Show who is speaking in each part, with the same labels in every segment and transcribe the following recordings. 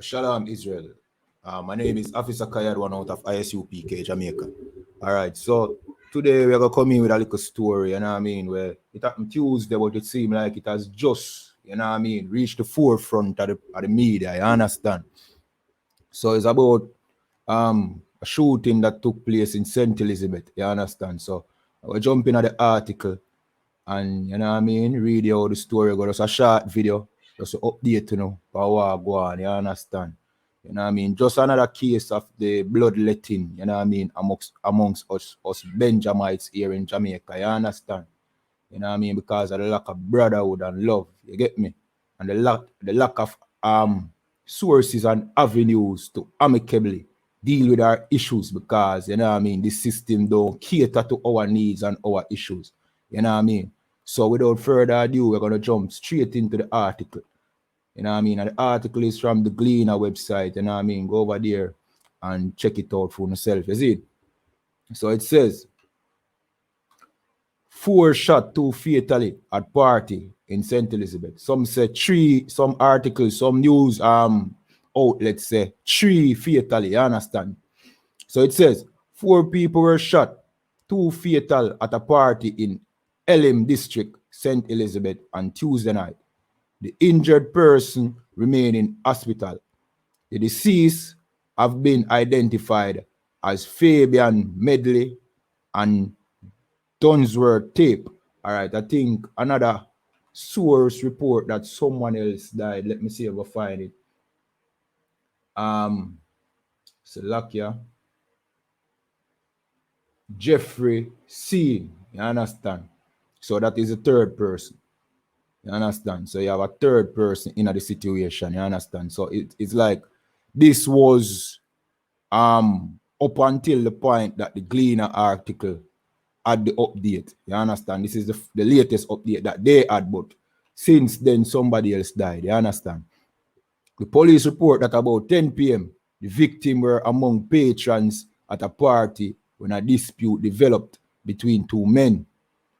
Speaker 1: Shalom, Israel. My name is Officer Kayad, one out of ISUPK, Jamaica. All right, so today we're going to come in with a little story, you know what I mean, where it happened Tuesday, but it seemed like it has just, you know what I mean, reached the forefront of the media, you understand? So it's about a shooting that took place in St. Elizabeth, you understand? So we're jumping at the article and, you know what I mean, read out the story, go just a short video, just an update, you know, for what go on, you understand? You know what I mean? Just another case of the bloodletting, you know what I mean, amongst us Benjamites here in Jamaica, you understand? You know what I mean? Because of the lack of brotherhood and love, you get me? And the lack of sources and avenues to amicably deal with our issues because, you know what I mean, this system don't cater to our needs and our issues. You know what I mean? So without further ado, we're going to jump straight into the article. You know what I mean? And the article is from the Gleaner website. You know what I mean? Go over there and check it out for yourself. You see it? So it says, 4 shot, 2 fatally at party in St. Elizabeth. Some say 3, some articles, some news outlets say 3 fatally, you understand? So it says 4 people were shot, 2 fatal at a party in Elim district, St. Elizabeth on Tuesday night. The injured person remain in hospital. The deceased have been identified as Fabian, Medley, and Densworth, Teape. All right, I think another source report that someone else died. Let me see if I find it. Slovakia. Jeffrey C. You understand? So that is the third person. You understand? So you have a third person in the situation. You understand? So it's like this was up until the point that the Gleaner article had the update. You understand? This is the latest update that they had, but since then somebody else died. You understand? The police report that about 10 p.m. the victim were among patrons at a party when a dispute developed between 2 men.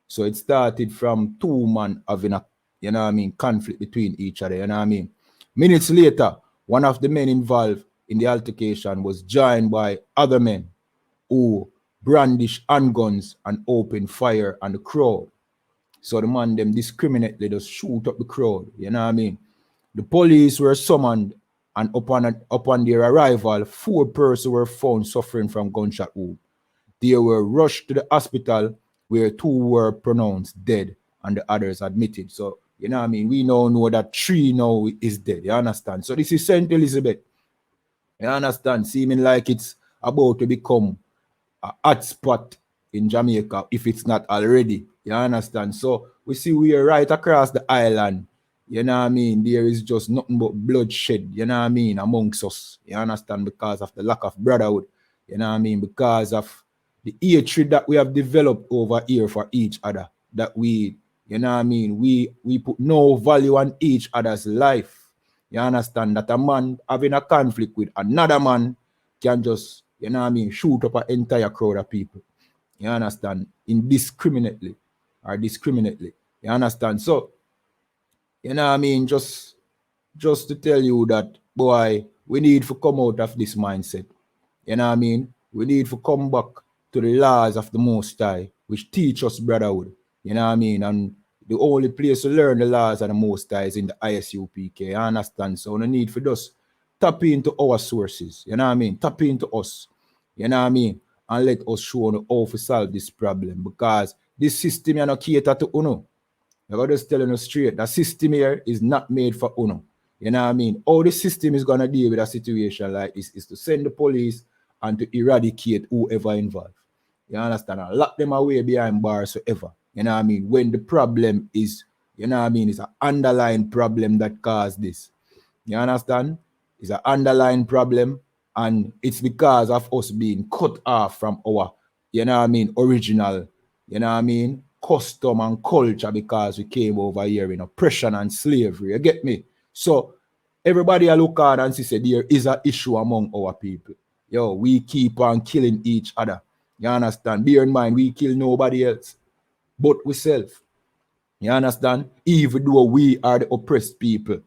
Speaker 1: So it started from 2 men having a, you know what I mean, conflict between each other, you know what I mean. Minutes later, one of the men involved in the altercation was joined by other men who brandished handguns and opened fire on the crowd. So the man them discriminately just shoot up the crowd, you know what I mean. The police were summoned and upon their arrival, 4 persons were found suffering from gunshot wound. They were rushed to the hospital where 2 were pronounced dead and the others admitted. So, you know what I mean? We now know that 3 now is dead, you understand? So this is St. Elizabeth, you understand? Seeming like it's about to become a hotspot in Jamaica if it's not already, you understand? So we see we are right across the island, you know what I mean? There is just nothing but bloodshed, you know what I mean, amongst us, you understand? Because of the lack of brotherhood, you know what I mean? Because of the hatred that we have developed over here for each other, that we, you know what I mean, we put no value on each other's life. You understand? That a man having a conflict with another man can just, you know what I mean, shoot up an entire crowd of people. You understand? Indiscriminately or discriminately. You understand? So, you know what I mean, just to tell you that, boy, we need to come out of this mindset. You know what I mean? We need to come back to the laws of the Most High, which teach us brotherhood. You know what I mean? And the only place to learn the laws of the Most High is in the ISUPK. You understand? So no need for us tap into our sources. You know what I mean? Tap into us. You know what I mean? And let us show how to solve this problem. Because this system is not cater to UNO. I'm just telling you straight, the system here is not made for UNO. You know what I mean? How the system is going to deal with a situation like this is to send the police and to eradicate whoever involved. You understand? And lock them away behind bars forever. You know what I mean? When the problem is, you know what I mean, it's an underlying problem that caused this. You understand? It's an underlying problem, and it's because of us being cut off from our, you know what I mean, original, you know what I mean, custom and culture because we came over here in oppression and slavery. You get me? So everybody I look at and say there is an issue among our people. Yo, we keep on killing each other. You understand? Bear in mind, we kill nobody else but ourselves. You understand? Even though we are the oppressed people.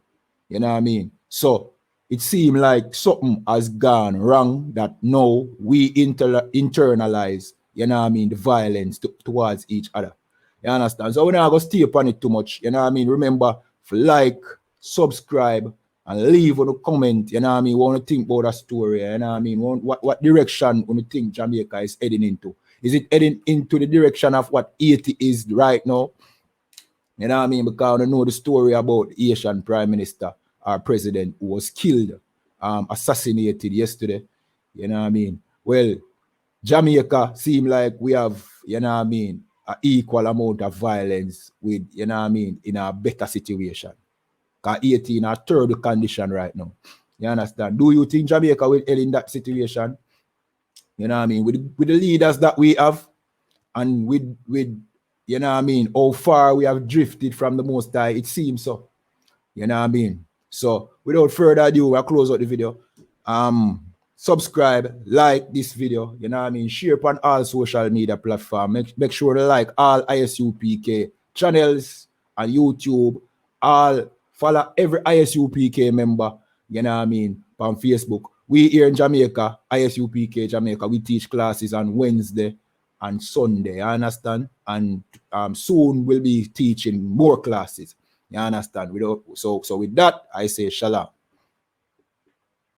Speaker 1: You know what I mean? So it seemed like something has gone wrong that now we internalize, you know what I mean, the violence towards each other. You understand? So we're not going to stay upon it too much. You know what I mean? Remember, like, subscribe, and leave on a comment. You know what I mean? What you think about that story? You know what I mean? What direction you think Jamaica is heading into? Is it heading into the direction of what Haiti is right now? You know what I mean? Because I know the story about the Haitian Prime Minister, our president, who was killed, assassinated yesterday. You know what I mean? Well, Jamaica seem like we have, you know what I mean, an equal amount of violence with, you know what I mean, in a better situation. Because Haiti in a third condition right now. You understand? Do you think Jamaica will end in that situation? You know what I mean? With the leaders that we have, and with you know what I mean, how far we have drifted from the Most High, it seems so. You know what I mean? So without further ado, we'll close out the video. Subscribe, like this video, you know what I mean? Share upon all social media platforms. Make sure to like all ISUPK channels on YouTube. All follow every ISUPK member, you know what I mean, on Facebook. We here in Jamaica, ISUPK Jamaica, we teach classes on Wednesday and Sunday, you understand? And soon we'll be teaching more classes. You understand? So with that, I say shalom.